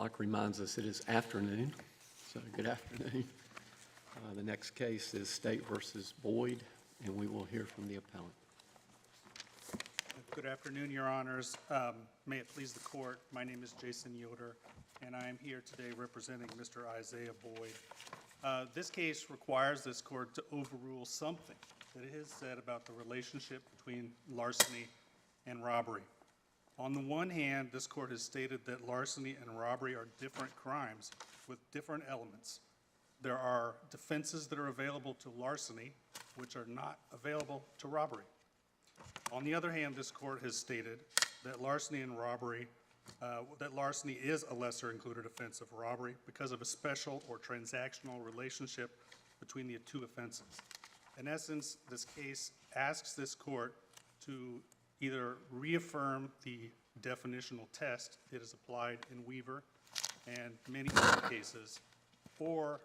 clock reminds us it is afternoon, so good afternoon. The next case is State versus Boyd, and we will hear from the appellant. Good afternoon, Your Honors. May it please the Court, my name is Jason Yoder, and I am here today representing Mr. Isiah Boyd. This case requires this Court to overrule something that it has said about the relationship between larceny and robbery. On the one hand, this Court has stated that larceny and robbery are different crimes with different elements. There are defenses that are available to larceny which are not available to robbery. On the other hand, this Court has stated that larceny and robbery, that larceny is a lesser included offense of robbery because of a special or transactional relationship between the two offenses. In essence, this case asks this Court to either reaffirm the definitional test that is applied in Weaver and many other cases, or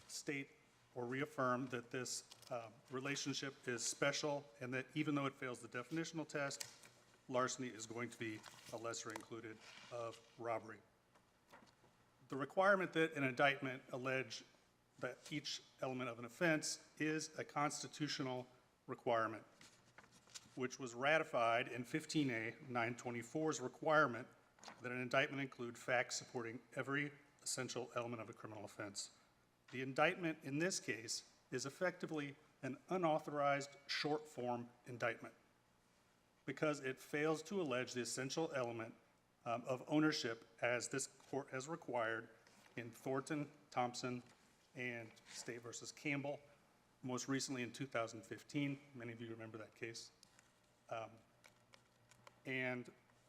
state or reaffirm that this relationship is special and that even though it fails the definitional test, larceny is going to be a lesser included of robbery. The requirement that an indictment allege that each element of an offense is a constitutional requirement, which was ratified in 15A 924's requirement that an indictment include facts supporting every essential element of a criminal offense. The indictment in this case is effectively an unauthorized short-form indictment because it fails to allege the essential element of ownership as this Court has required in Thornton, Thompson, and State versus Campbell, most recently in 2015. Many of you remember that case. And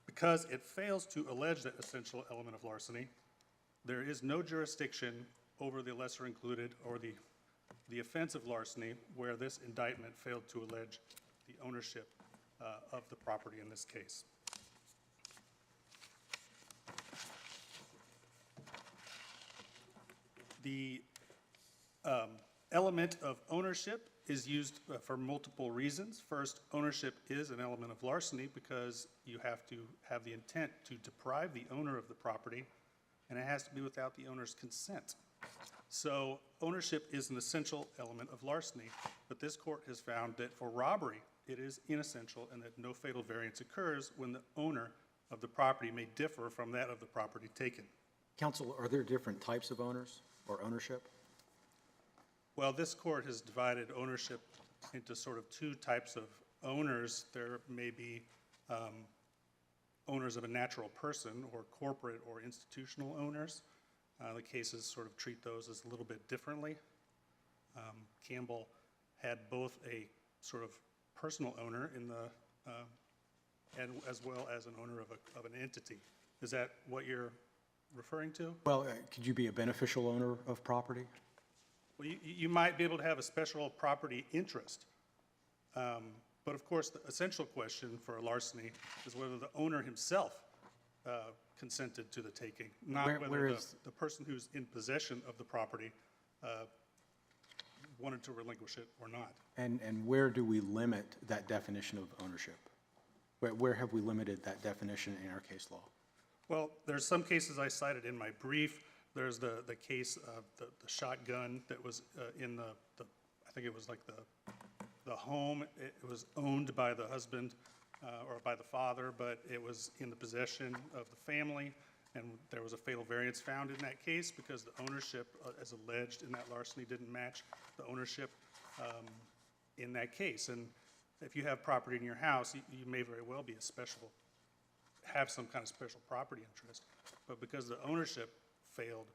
because it fails to allege that essential element of larceny, there is no jurisdiction over the lesser included or the offense of larceny where this indictment failed to allege the ownership of the property in this case. The element of ownership is used for multiple reasons. First, ownership is an element of larceny because you have to have the intent to deprive the owner of the property, and it has to be without the owner's consent. So ownership is an essential element of larceny, but this Court has found that for robbery, it is inessential and that no fatal variance occurs when the owner of the property may differ from that of the property taken. Counsel, are there different types of owners or ownership? Well, this Court has divided ownership into sort of two types of owners. There may be owners of a natural person or corporate or institutional owners. The cases sort of treat those as a little bit differently. Campbell had both a sort of personal owner in the, and as well as an owner of an entity. Is that what you're referring to? Well, could you be a beneficial owner of property? Well, you might be able to have a special property interest. But of course, the essential question for a larceny is whether the owner himself consented to the taking, not whether the person who's in possession of the property wanted to relinquish it or not. And where do we limit that definition of ownership? Where have we limited that definition in our case law? Well, there's some cases I cited in my brief. There's the case of the shotgun that was in the I think it was like the home. It was owned by the husband or by the father, but it was in the possession of the family, and there was a fatal variance found in that case because the ownership, as alleged in that larceny, didn't match the ownership in that case. And if you have property in your house, you may very well be have some kind of special property interest, but because the ownership failed,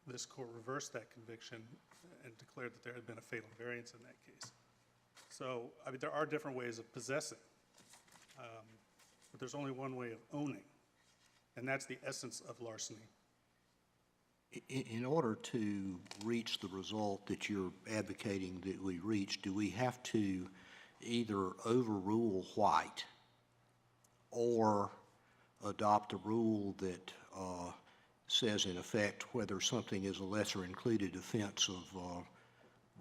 this Court reversed that conviction and declared that there had been a fatal variance in that case. So, I mean, there are different ways of possessing, but there's only one way of owning, and that's the essence of larceny. In order to reach the result that you're advocating that we reach, do we have to either overrule White or adopt a rule that says, in effect, whether something is a lesser included offense of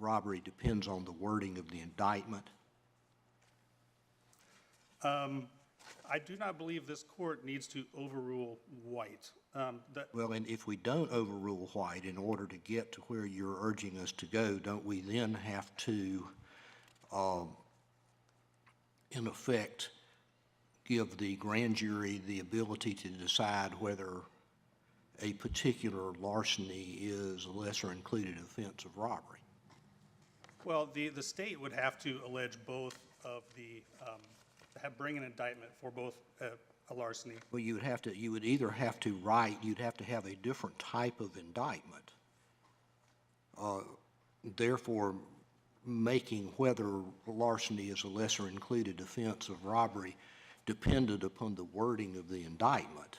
robbery depends on the wording of the indictment? I do not believe this court needs to overrule White. Well, and if we don't overrule White, in order to get to where you're urging us to go, don't we then have to, in effect, give the grand jury the ability to decide whether a particular larceny is a lesser included offense of robbery? Well, the state would have to allege both of the, bring an indictment for both a larceny. Well, you would either have to write, you'd have to have a different type of indictment, therefore making whether larceny is a lesser included offense of robbery dependent upon the wording of the indictment,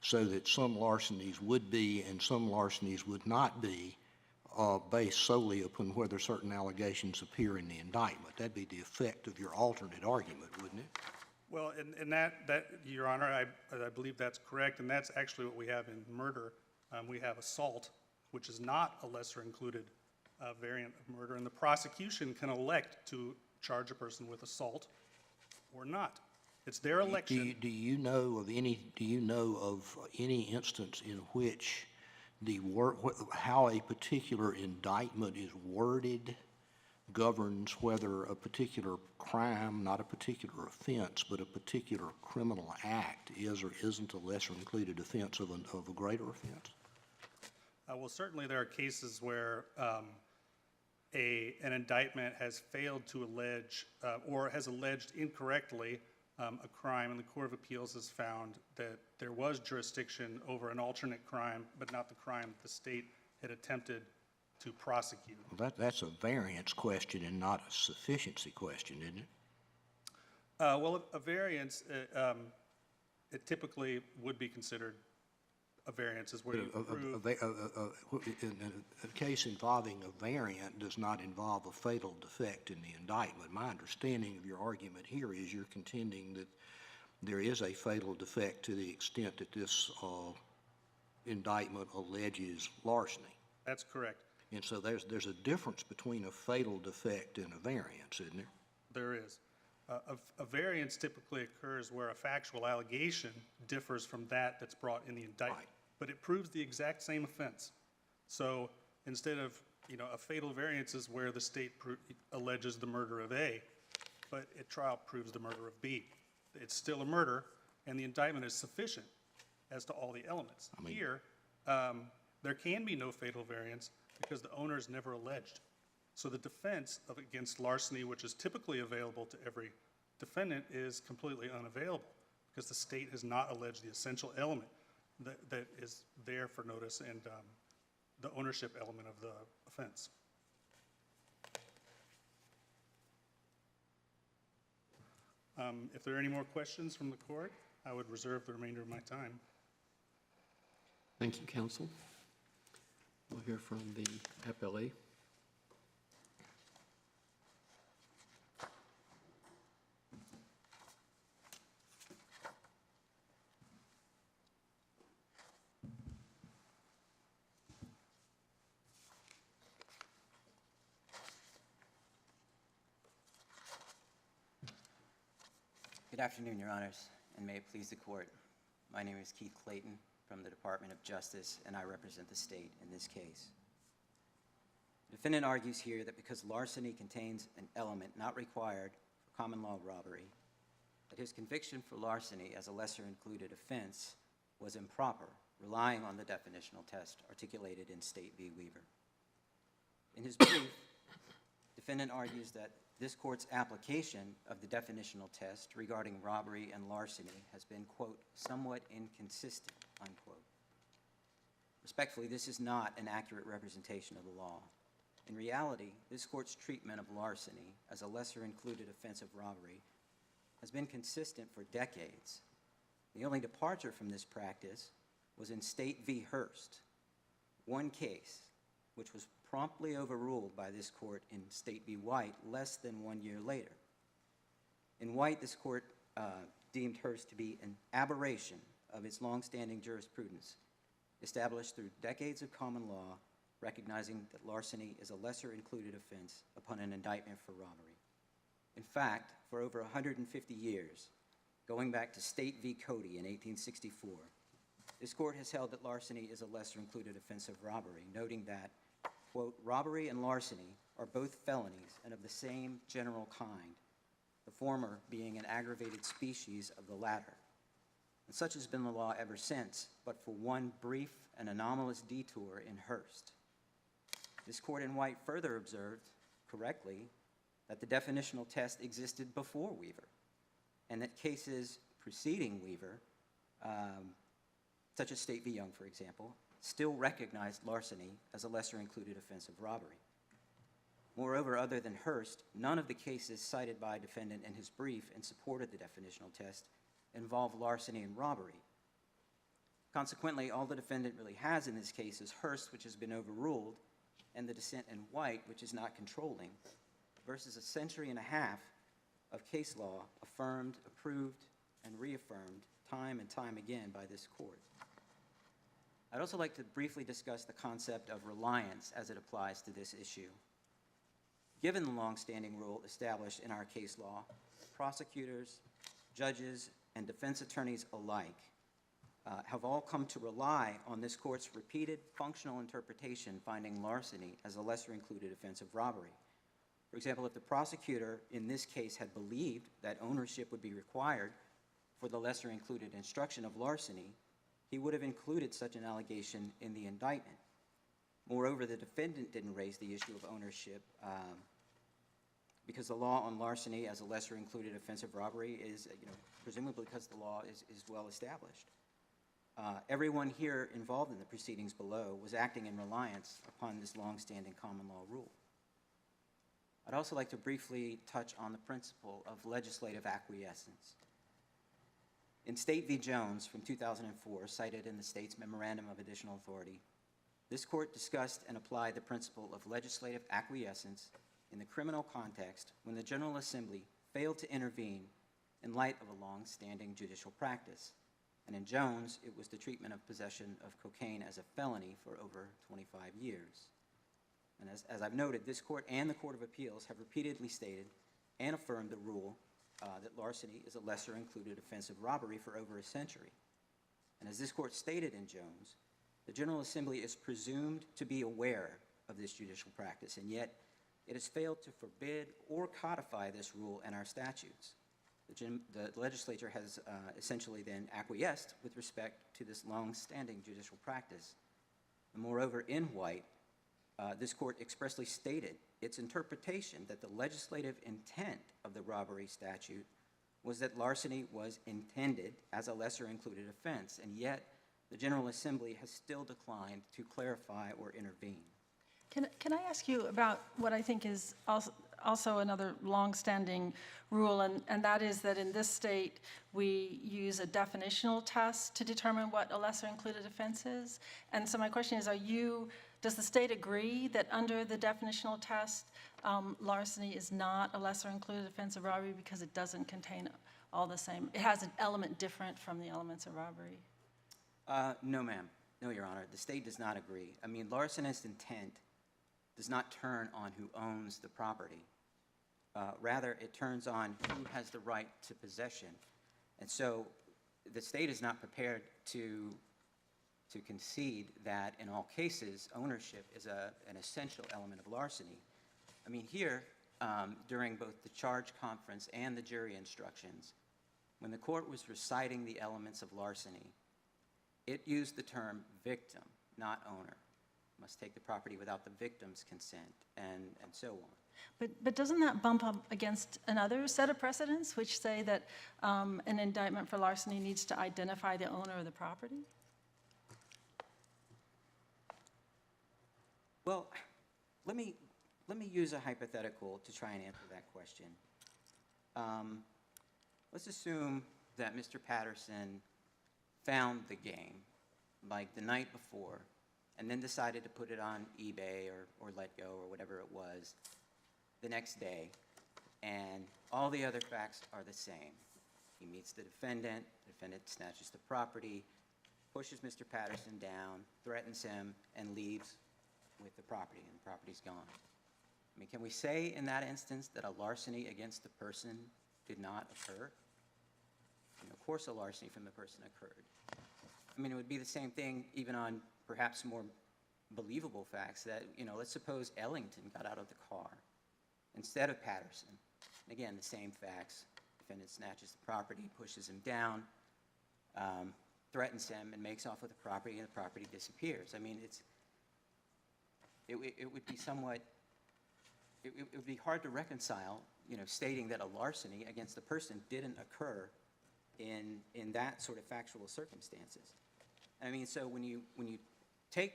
so that some larcenies would be and some larcenies would not be based solely upon whether certain allegations appear in the indictment. That'd be the effect of your alternate argument, wouldn't it? Well, and that, Your Honor, I believe that's correct, and that's actually what we have in murder. We have assault, which is not a lesser included variant of murder, and the prosecution can elect to charge a person with assault or not. It's their election. Do you know of any instance in which how a particular indictment is worded governs whether a particular crime, not a particular offense, but a particular criminal act is or isn't a lesser included offense of a greater offense? Well, certainly there are cases where an indictment has failed to allege or has alleged incorrectly a crime, and the Court of Appeals has found that there was jurisdiction over an alternate crime, but not the crime the state had attempted to prosecute. Well, that's a variance question and not a sufficiency question, isn't it? Well, a variance, it typically would be considered a variance is where you prove. A case involving a variant does not involve a fatal defect in the indictment. My understanding of your argument here is you're contending that there is a fatal defect to the extent that this indictment alleges larceny. That's correct. And so there's a difference between a fatal defect and a variance, isn't there? There is. A variance typically occurs where a factual allegation differs from that's brought in the indictment, Right. But it proves the exact same offense. So instead of, a fatal variance is where the state alleges the murder of A, but at trial proves the murder of B. It's still a murder, and the indictment is sufficient as to all the elements. Here, there can be no fatal variance because the owner is never alleged. So the defense against larceny, which is typically available to every defendant, is completely unavailable because the state has not alleged the essential element that is there for notice and the ownership element of the offense. If there are any more questions from the court, I would reserve the remainder of my time. Thank you, counsel. We'll hear from the appellee. Good afternoon, Your Honors, and may it please the Court. My name is Keith Clayton from the Department of Justice, and I represent the state in this case. The defendant argues here that because larceny contains an element not required for common law robbery, that his conviction for larceny as a lesser included offense was improper, relying on the definitional test articulated in State v. Weaver. In his brief, defendant argues that this court's application of the definitional test regarding robbery and larceny has been, quote, somewhat inconsistent, unquote. Respectfully, this is not an accurate representation of the law. In reality, this court's treatment of larceny as a lesser included offense of robbery has been consistent for decades. The only departure from this practice was in State v. Hurst, one case which was promptly overruled by this court in State v. White less than 1 year later. In White, this court deemed Hurst to be an aberration of its longstanding jurisprudence, established through decades of common law, recognizing that larceny is a lesser included offense upon an indictment for robbery. In fact, for over 150 years, going back to State v. Cody in 1864. This court has held that larceny is a lesser-included offense of robbery, noting that, quote, "Robbery and larceny are both felonies and of the same general kind, the former being an aggravated species of the latter. And such has been the law ever since, but for one brief and anomalous detour in Hearst." This court in White further observed, correctly, that the definitional test existed before Weaver, and that cases preceding Weaver, such as State v. Young, for example, still recognized larceny as a lesser-included offense of robbery. Moreover, other than Hearst, none of the cases cited by a defendant in his brief in support of the definitional test involve larceny and robbery. Consequently, all the defendant really has in this case is Hearst, which has been overruled, and the dissent in White, which is not controlling, versus a century and a half of case law affirmed, approved, and reaffirmed time and time again by this court. I'd also like to briefly discuss the concept of reliance as it applies to this issue. Given the longstanding rule established in our case law, prosecutors, judges, and defense attorneys alike have all come to rely on this court's repeated functional interpretation finding larceny as a lesser-included offense of robbery. For example, if the prosecutor in this case had believed that ownership would be required for the lesser-included instruction of larceny, he would have included such an allegation in the indictment. Moreover, the defendant didn't raise the issue of ownership because the law on larceny as a lesser-included offense of robbery is, presumably because the law is well established. Everyone here involved in the proceedings below was acting in reliance upon this long-standing common law rule. I'd also like to briefly touch on the principle of legislative acquiescence. In State v. Jones from 2004, cited in the state's Memorandum of Additional Authority, this court discussed and applied the principle of legislative acquiescence in the criminal context when the General Assembly failed to intervene in light of a long-standing judicial practice. And in Jones, it was the treatment of possession of cocaine as a felony for over 25 years. And as I've noted, this court and the Court of Appeals have repeatedly stated and affirmed the rule that larceny is a lesser-included offense of robbery for over a century. And as this court stated in Jones, the General Assembly is presumed to be aware of this judicial practice, and yet it has failed to forbid or codify this rule in our statutes. The legislature has essentially then acquiesced with respect to this long-standing judicial practice. And moreover, in White, this court expressly stated its interpretation that the legislative intent of the robbery statute was that larceny was intended as a lesser-included offense, and yet the General Assembly has still declined to clarify or intervene. Can I ask you about what I think is also another long-standing rule, and that is that in this state, we use a definitional test to determine what a lesser-included offense is? And so my question is, does the state agree that under the definitional test, larceny is not a lesser-included offense of robbery because it doesn't contain all the same, it has an element different from the elements of robbery? No, ma'am. No, Your Honor. The state does not agree. I mean, larcenist intent does not turn on who owns the property. Rather, it turns on who has the right to possession. And so the state is not prepared to concede that in all cases, ownership is an essential element of larceny. I mean, here, during both the charge conference and the jury instructions, when the court was reciting the elements of larceny, it used the term victim, not owner. Must take the property without the victim's consent, and so on. But doesn't that bump up against another set of precedents which say that an indictment for larceny needs to identify the owner of the property? Well, let me use a hypothetical to try and answer that question. Let's assume that Mr. Patterson found the game like the night before and then decided to put it on eBay or Letgo or whatever it was the next day, and all the other facts are the same. He meets the defendant snatches the property, pushes Mr. Patterson down, threatens him, and leaves with the property, and the property's gone. I mean, can we say in that instance that a larceny against the person did not occur? course a larceny from the person occurred. I mean, it would be the same thing even on perhaps more believable facts that, let's suppose Ellington got out of the car instead of Patterson. Again, the same facts. Defendant snatches the property, pushes him down, threatens him, and makes off with the property, and the property disappears. I mean, it would be somewhat, it would be hard to reconcile, stating that a larceny against the person didn't occur in that sort of factual circumstances. I mean, so when you take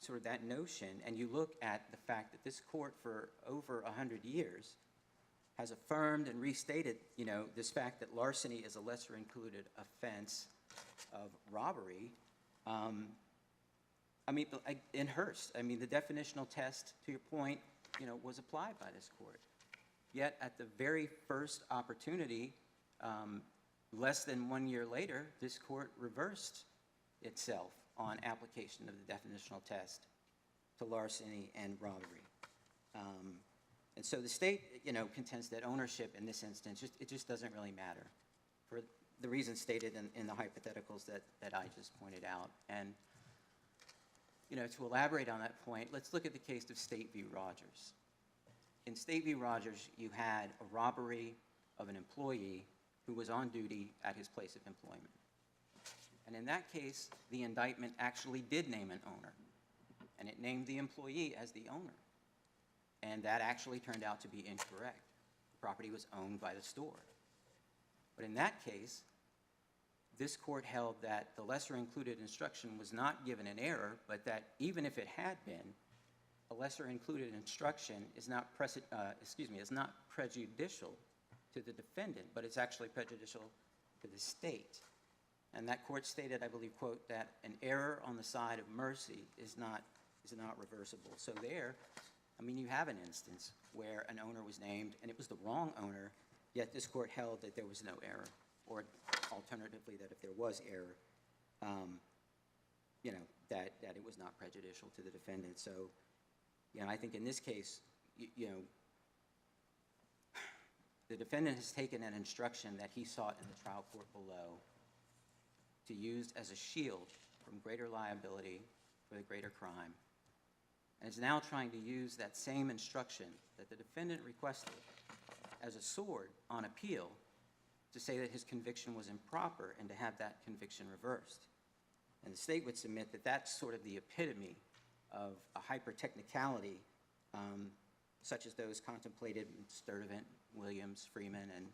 sort of that notion and you look at the fact that this court for over 100 years has affirmed and restated, this fact that larceny is a lesser included offense of robbery. I mean, in Hearst, I mean, the definitional test, to your point, was applied by this court. Yet at the very first opportunity, less than 1 year later, this court reversed itself on application of the definitional test to larceny and robbery. And so the state, contends that ownership in this instance, it just doesn't really matter for the reasons stated in the hypotheticals that I just pointed out. And, to elaborate on that point, let's look at the case of State v. Rogers. In State v. Rogers, you had a robbery of an employee who was on duty at his place of employment. And in that case, the indictment actually did name an owner, and it named the employee as the owner. And that actually turned out to be incorrect. The property was owned by the store. But in that case, this court held that the lesser included instruction was not given in error, but that even if it had been, a lesser included instruction is not prejudicial to the defendant, but it's actually prejudicial to the state. And that court stated, I believe, quote, that an error on the side of mercy is not reversible. So there, I mean, you have an instance where an owner was named and it was the wrong owner, yet this court held that there was no error, or alternatively, that if there was error, that it was not prejudicial to the defendant. So, I think in this case, the defendant has taken an instruction that he sought in the trial court below to use as a shield from greater liability for the greater crime, and is now trying to use that same instruction that the defendant requested as a sword on appeal to say that his conviction was improper and to have that conviction reversed. And the state would submit that that's sort of the epitome of a hyper-technicality, such as those contemplated in Sturtevant, Williams, Freeman, and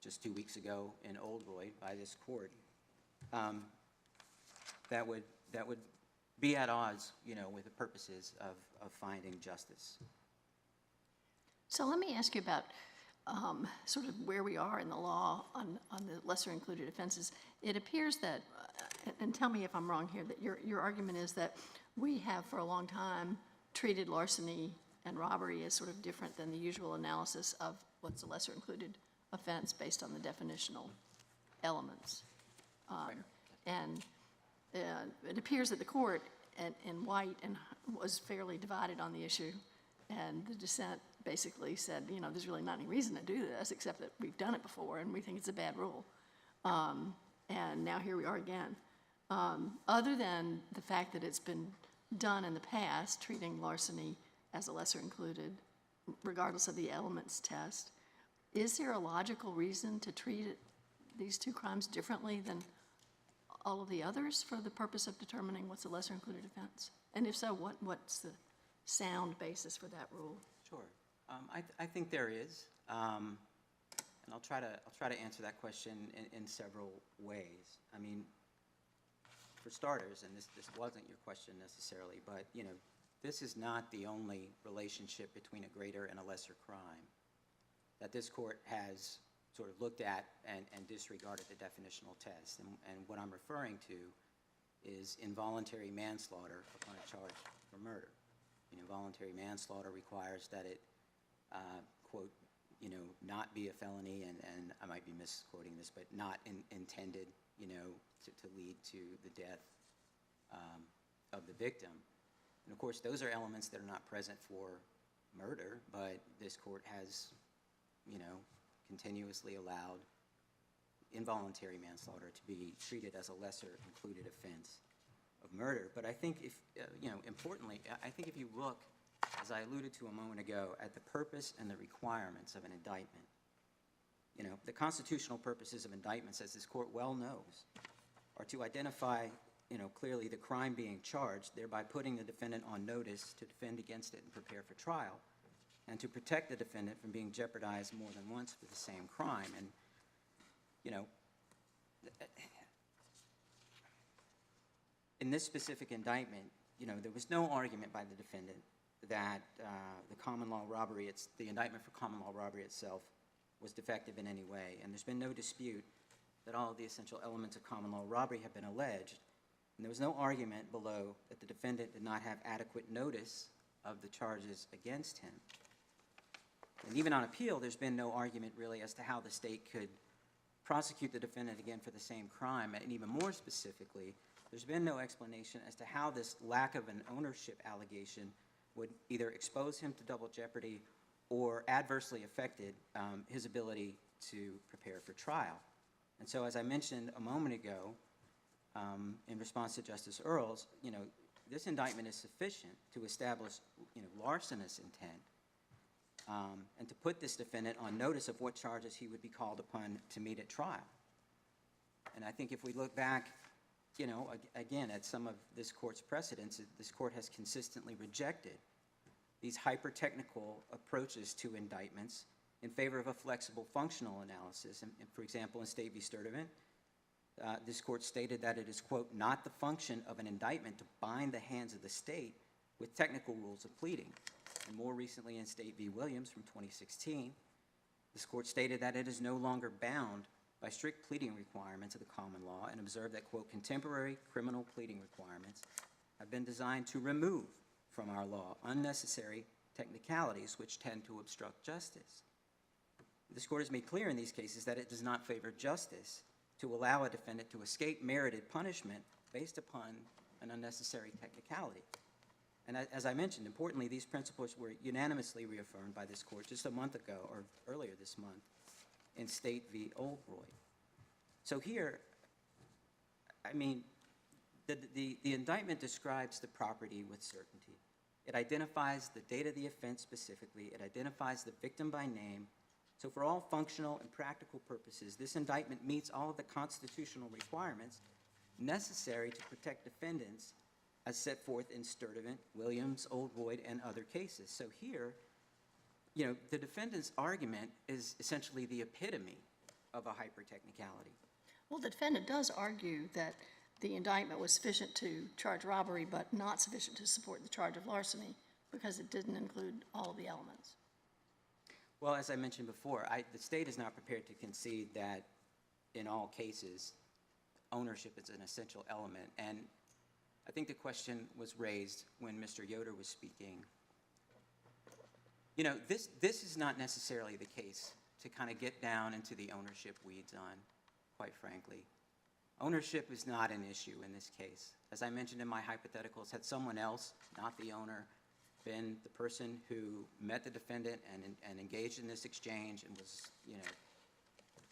just 2 weeks ago in Oldroyd by this court, that would be at odds, with the purposes of finding justice. So let me ask you about sort of where we are in the law on the lesser included offenses. It appears that, and tell me if I'm wrong here, that your argument is that we have for a long time treated larceny and robbery as sort of different than the usual analysis of what's a lesser included offense based on the definitional elements. And it appears that the court in White was fairly divided on the issue, and the dissent basically said, there's really not any reason to do this except that we've done it before and we think it's a bad rule. And now here we are again. Other than the fact that it's been done in the past, treating larceny as a lesser included, regardless of the elements test, is there a logical reason to treat these two crimes differently than all of the others for the purpose of determining what's a lesser included offense? And if so, what's the sound basis for that rule? Sure. I think there is, and I'll try to answer that question in several ways. I mean, for starters, and this wasn't your question necessarily, but this is not the only relationship between a greater and a lesser crime that this court has sort of looked at and disregarded the definitional test. And what I'm referring to is involuntary manslaughter upon a charge for murder. Involuntary manslaughter requires that it, quote, not be a felony, and I might be misquoting this, but not intended, to lead to the death of the victim. And of course, those are elements that are not present for murder, but this court has, continuously allowed, involuntary manslaughter to be treated as a lesser included offense of murder. But I think if, importantly, I think if you look, as I alluded to a moment ago, at the purpose and the requirements of an indictment, the constitutional purposes of indictments, as this court well knows, are to identify, clearly the crime being charged, thereby putting the defendant on notice to defend against it and prepare for trial, and to protect the defendant from being jeopardized more than once for the same crime. And, in this specific indictment, there was no argument by the defendant that the indictment for common law robbery itself was defective in any way. And there's been no dispute that all of the essential elements of common law robbery have been alleged. And there was no argument below that the defendant did not have adequate notice of the charges against him. And even on appeal, there's been no argument really as to how the state could prosecute the defendant again for the same crime. And even more specifically, there's been no explanation as to how this lack of an ownership allegation would either expose him to double jeopardy or adversely affected his ability to prepare for trial. And so, as I mentioned a moment ago, in response to Justice Earls, this indictment is sufficient to establish, larcenous intent, and to put this defendant on notice of what charges he would be called upon to meet at trial. And I think if we look back, again, at some of this court's precedents, this court has consistently rejected these hyper-technical approaches to indictments in favor of a flexible functional analysis. And for example, in State v. Sturdivant, this court stated that it is, quote, not the function of an indictment to bind the hands of the state with technical rules of pleading. And more recently in State v. Williams from 2016, this court stated that it is no longer bound by strict pleading requirements of the common law and observed that, quote, contemporary criminal pleading requirements have been designed to remove from our law unnecessary technicalities which tend to obstruct justice. This court has made clear in these cases that it does not favor justice to allow a defendant to escape merited punishment based upon an unnecessary technicality. And as I mentioned, importantly, these principles were unanimously reaffirmed by this court just a month ago, or earlier this month, in State v. Oldroyd. So here, I mean, the indictment describes the property with certainty. It identifies the date of the offense specifically. It identifies the victim by name. So for all functional and practical purposes, this indictment meets all of the constitutional requirements necessary to protect defendants as set forth in Sturdivant, Williams, Oldroyd, and other cases. So here, the defendant's argument is essentially the epitome of a hyper-technicality. Well, the defendant does argue that the indictment was sufficient to charge robbery, but not sufficient to support the charge of larceny because it didn't include all of the elements. Well, as I mentioned before, the state is not prepared to concede that in all cases, ownership is an essential element. And I think the question was raised when Mr. Yoder was speaking. This is not necessarily the case to kind of get down into the ownership weeds on, quite frankly. Ownership is not an issue in this case. As I mentioned in my hypotheticals, had someone else, not the owner, been the person who met the defendant and engaged in this exchange and was, the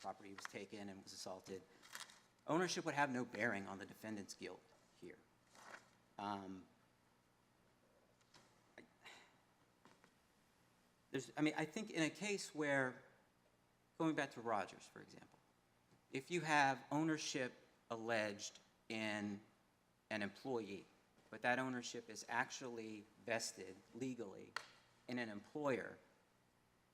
property was taken and was assaulted, ownership would have no bearing on the defendant's guilt here. I think in a case where, going back to Rogers, for example, if you have ownership alleged in an employee, but that ownership is actually vested legally in an employer,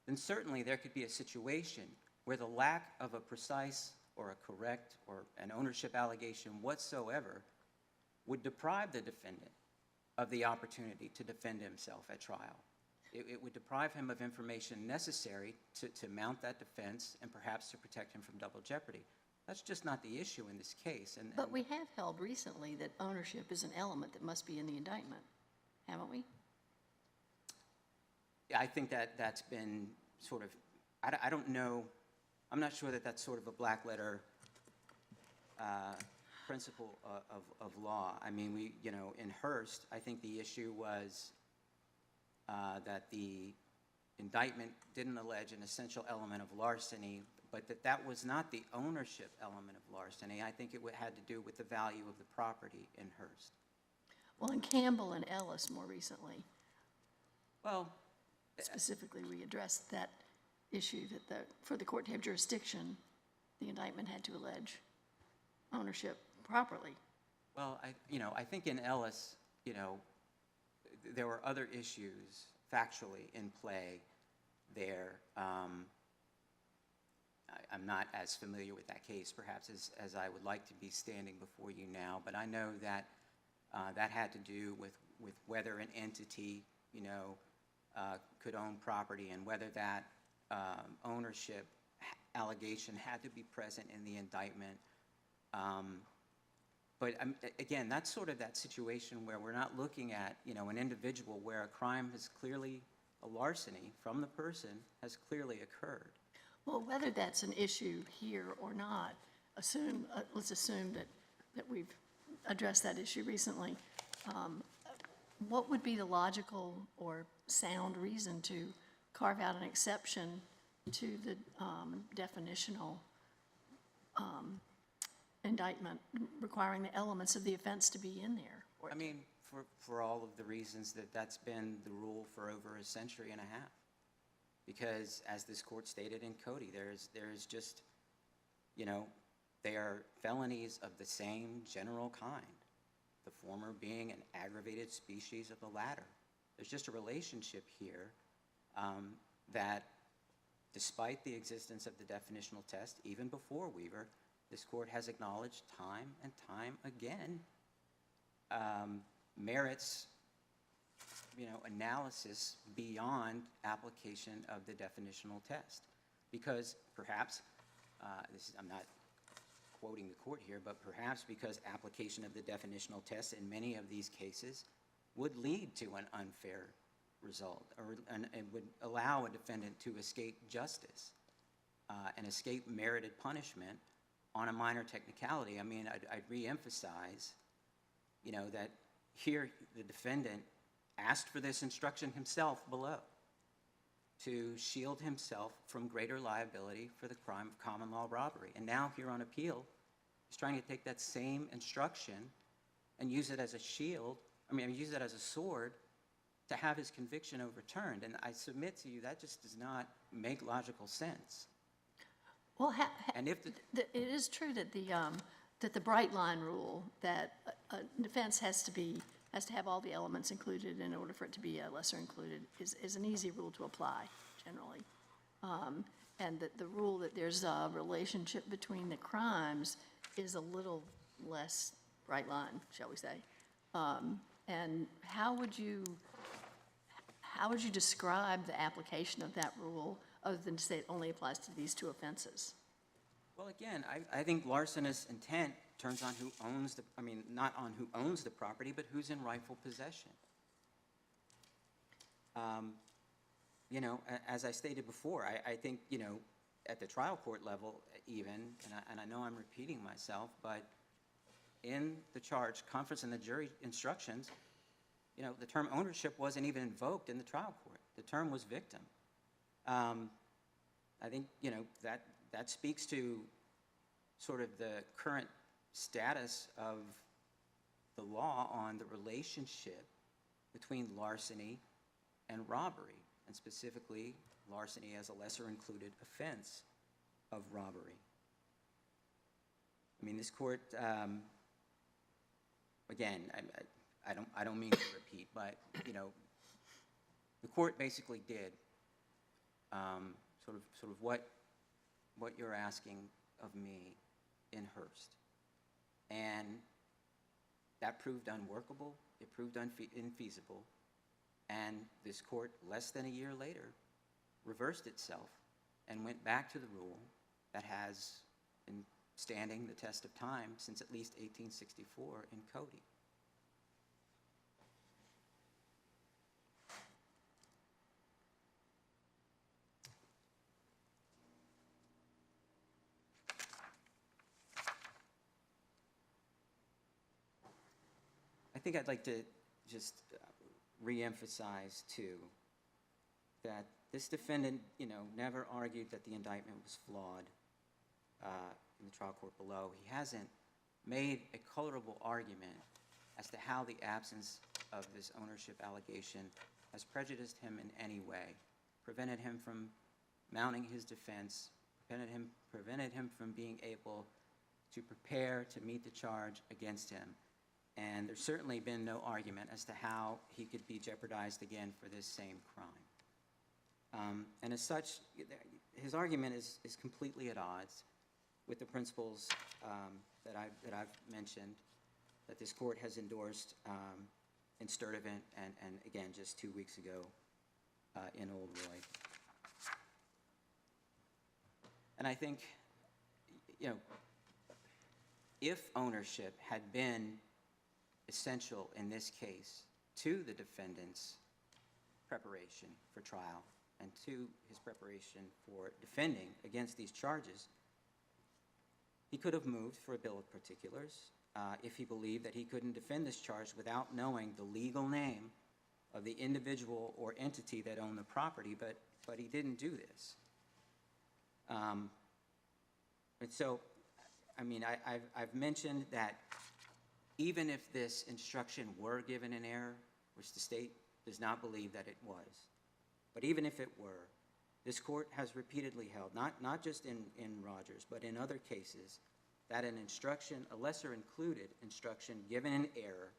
then certainly there could be a situation where the lack of a precise or a correct or an ownership allegation whatsoever would deprive the defendant of the opportunity to defend himself at trial. It would deprive him of information necessary to mount that defense and perhaps to protect him from double jeopardy. That's just not the issue in this case. But we have held recently that ownership is an element that must be in the indictment, haven't we? Yeah, I think that's been sort of, I don't know, I'm not sure that that's sort of a black letter principle of law. I mean, in Hearst, I think the issue was that the indictment didn't allege an essential element of larceny, but that was not the ownership element of larceny. I think it had to do with the value of the property in Hearst. Well, in Campbell and Ellis more recently, Well, specifically, we addressed that issue that for the court to have jurisdiction, the indictment had to allege ownership properly. well, I think in Ellis, there were other issues factually in play there. I'm not as familiar with that case, perhaps, as I would like to be standing before you now, but I know that that had to do with whether an entity, could own property and whether that ownership allegation had to be present in the indictment. But again, that's sort of that situation where we're not looking at, an individual where a crime is clearly, a larceny from the person has clearly occurred. Well, whether that's an issue here or not, let's assume that we've addressed that issue recently. What would be the logical or sound reason to carve out an exception to the definitional indictment requiring the elements of the offense to be in there? I mean, for all of the reasons that's been the rule for over a century and a half. Because as this court stated in Cody, there's just, they are felonies of the same general kind, the former being an aggravated species of the latter. There's just a relationship here that despite the existence of the definitional test, even before Weaver, this court has acknowledged time and time again merits analysis beyond application of the definitional test. Because perhaps, I'm not quoting the court here, but perhaps because application of the definitional test in many of these cases would lead to an unfair result, and would allow a defendant to escape justice and escape merited punishment on a minor technicality. I mean, I'd reemphasize, that here the defendant asked for this instruction himself below to shield himself from greater liability for the crime of common law robbery. And now here on appeal, he's trying to take that same instruction and use it as a shield, use it as a sword to have his conviction overturned. And I submit to you that just does not make logical sense. Well, And if it is true that the bright line rule that a defense has to have all the elements included in order for it to be a lesser included is an easy rule to apply generally. And that the rule that there's a relationship between the crimes is a little less bright line, shall we say. And how would you describe the application of that rule other than to say it only applies to these two offenses? Well, again, I think larcenous intent turns on who owns not on who owns the property, but who's in rightful possession. As I stated before, I think, at the trial court level even, and I know I'm repeating myself, but in the charge conference and the jury instructions, the term ownership wasn't even invoked in the trial court. The term was victim. I think, that speaks to sort of the current status of the law on the relationship between larceny and robbery, and specifically larceny as a lesser included offense of robbery. This court, again, I don't mean to repeat, but, the court basically did sort of what you're asking of me in Hearst. And that proved unworkable, it proved infeasible, and this court, less than a year later, reversed itself and went back to the rule that has been standing the test of time since at least 1864 in Cody. I think I'd like to just reemphasize, too, that This defendant, never argued that the indictment was flawed in the trial court below. He hasn't made a colorable argument as to how the absence of this ownership allegation has prejudiced him in any way, prevented him from mounting his defense, prevented him from being able to prepare to meet the charge against him. And there's certainly been no argument as to how he could be jeopardized again for this same crime. And as such, his argument is completely at odds with the principles that I've mentioned, that this court has endorsed in Sturtevant and again, just 2 weeks ago in Old Roy. And I think, if ownership had been essential in this case to the defendant's preparation for trial and to his preparation for defending against these charges, he could have moved for a bill of particulars if he believed that he couldn't defend this charge without knowing the legal name of the individual or entity that owned the property, but he didn't do this. And so, I've mentioned that even if this instruction were given in error, which the state does not believe that it was, but even if it were, this court has repeatedly held, not just in Rogers, but in other cases, that an instruction, a lesser included instruction given in error,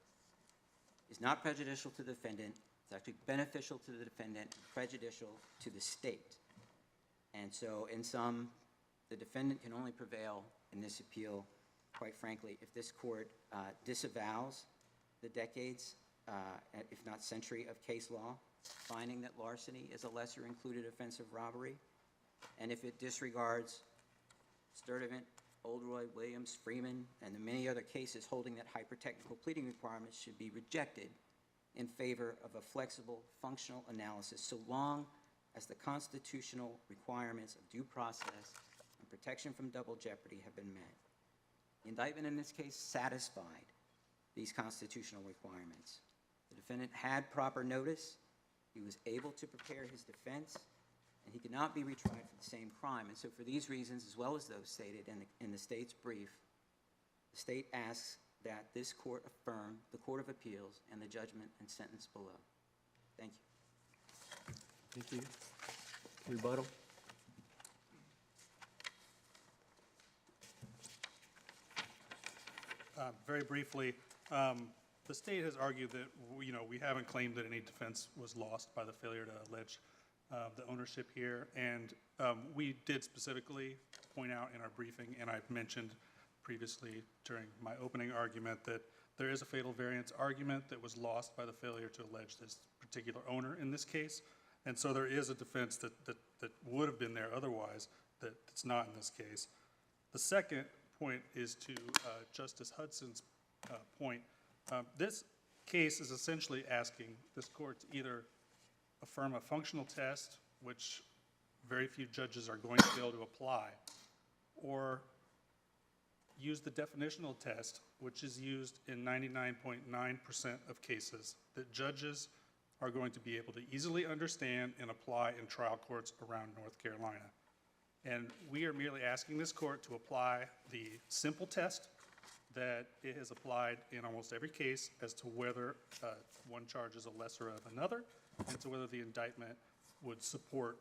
is not prejudicial to the defendant. It's actually beneficial to the defendant, prejudicial to the state. And so, in sum, the defendant can only prevail in this appeal, quite frankly, if this court disavows the decades, if not century, of case law, finding that larceny is a lesser included offense of robbery, and if it disregards Sturtevant, Oldroyd, Williams, Freeman, and the many other cases holding that hyper-technical pleading requirements should be rejected in favor of a flexible, functional analysis, so long as the constitutional requirements of due process and protection from double jeopardy have been met. The indictment in this case satisfied these constitutional requirements. The defendant had proper notice, he was able to prepare his defense, and he could not be retried for the same crime. And so for these reasons, as well as those stated in the state's brief, the state asks that this court affirm the Court of Appeals and the judgment and sentence below. Thank you. Thank you. Rebuttal? Very briefly, the state has argued that, we haven't claimed that any defense was lost by the failure to allege the ownership here. And we did specifically point out in our briefing, and I've mentioned previously during my opening argument, that there is a fatal variance argument that was lost by the failure to allege this particular owner in this case. And so there is a defense that would have been there otherwise that's not in this case. The second point is to Justice Hudson's point. This case is essentially asking this court to either affirm a functional test, which very few judges are going to be able to apply, or use the definitional test, which is used in 99.9% of cases, that judges are going to be able to easily understand and apply in trial courts around North Carolina. And we are merely asking this court to apply the simple test that it has applied in almost every case as to whether one charge is a lesser of another, and to whether the indictment would support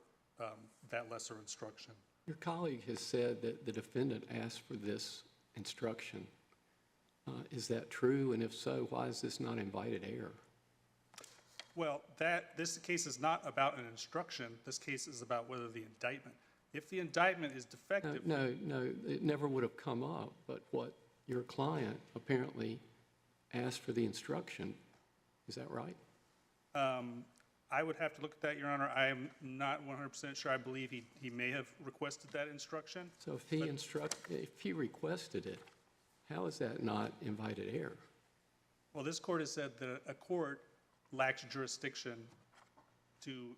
that lesser instruction. Your colleague has said that the defendant asked for this instruction. Is that true? And if so, why is this not invited error? Well, this case is not about an instruction. This case is about whether the indictment, if the indictment is defective. No, it never would have come up, but what your client apparently asked for the instruction. Is that right? I would have to look at that, Your Honor. I am not 100% sure. I believe he may have requested that instruction. So if he requested it, how is that not invited error? Well, this court has said that a court lacks jurisdiction to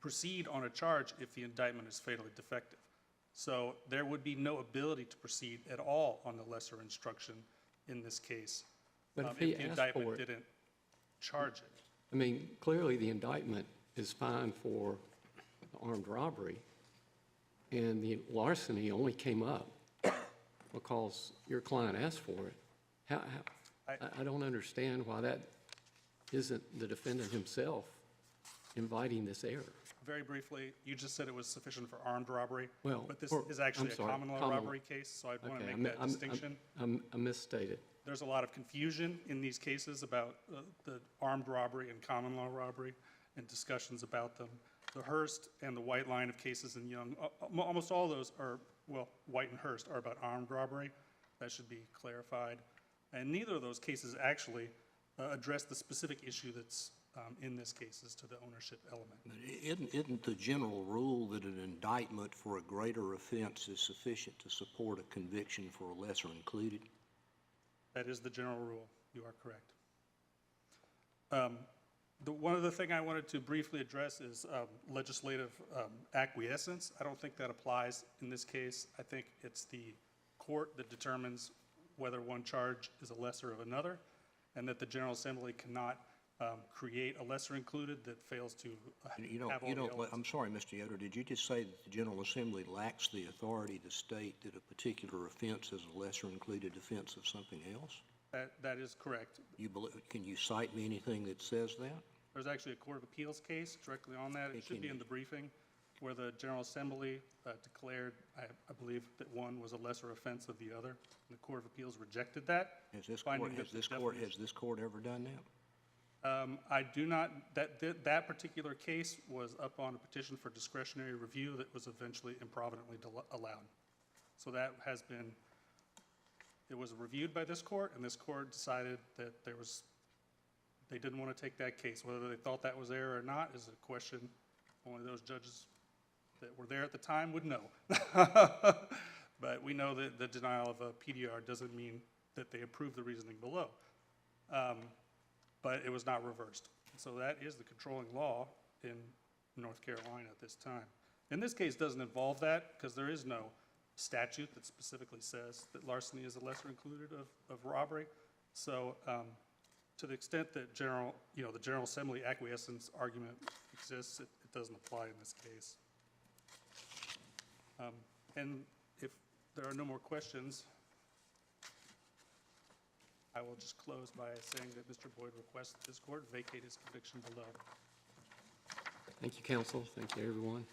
proceed on a charge if the indictment is fatally defective. So there would be no ability to proceed at all on the lesser instruction in this case But if if he the asked indictment for it, didn't charge it. I mean, clearly the indictment is fine for armed robbery, and the larceny only came up because your client asked for it. I don't understand why that isn't the defendant himself inviting this error. Very briefly, you just said it was sufficient for armed robbery. Well, But this or- is actually I'm a sorry, common law common law. robbery case, so I'd want to Okay, make that distinction. I misstated. There's a lot of confusion in these cases about the armed robbery and common law robbery and discussions about them. The Hearst and the White line of cases in Young, almost all those are, well, White and Hearst are about armed robbery. That should be clarified. And neither of those cases actually address the specific issue that's in this case as to the ownership element. But isn't the general rule that an indictment for a greater offense is sufficient to support a conviction for a lesser included? That is the general rule. You are correct. One other thing I wanted to briefly address is legislative acquiescence. I don't think that applies in this case. I think it's the court that determines whether one charge is a lesser of another, and that the General Assembly cannot create a lesser included that fails to have all the elements. I'm sorry, Mr. Yoder, did you just say that the General Assembly lacks the authority to state that a particular offense is a lesser included offense of something else? That is correct. Can you cite me anything that says that? There's actually a Court of Appeals case directly on that. It should be in the briefing, where the General Assembly declared, I believe, that one was a lesser offense of the other. And the Court of Appeals rejected that. Has this finding court, that the has this court ever done that? I do not, that particular case was up on a petition for discretionary review that was eventually improvidently allowed. So that has been, it was reviewed by this court, and this court decided that they didn't want to take that case. Whether they thought that was error or not is a question only those judges that were there at the time would know. But we know that the denial of a PDR doesn't mean that they approve the reasoning below. But it was not reversed. So that is the controlling law in North Carolina at this time. And this case doesn't involve that, because there is no statute that specifically says that larceny is a lesser included of robbery. So to the extent that the General Assembly acquiescence argument exists, it doesn't apply in this case. And if there are no more questions, I will just close by saying that Mr. Boyd requests that this court vacate his conviction below. Thank you, counsel. Thank you, everyone.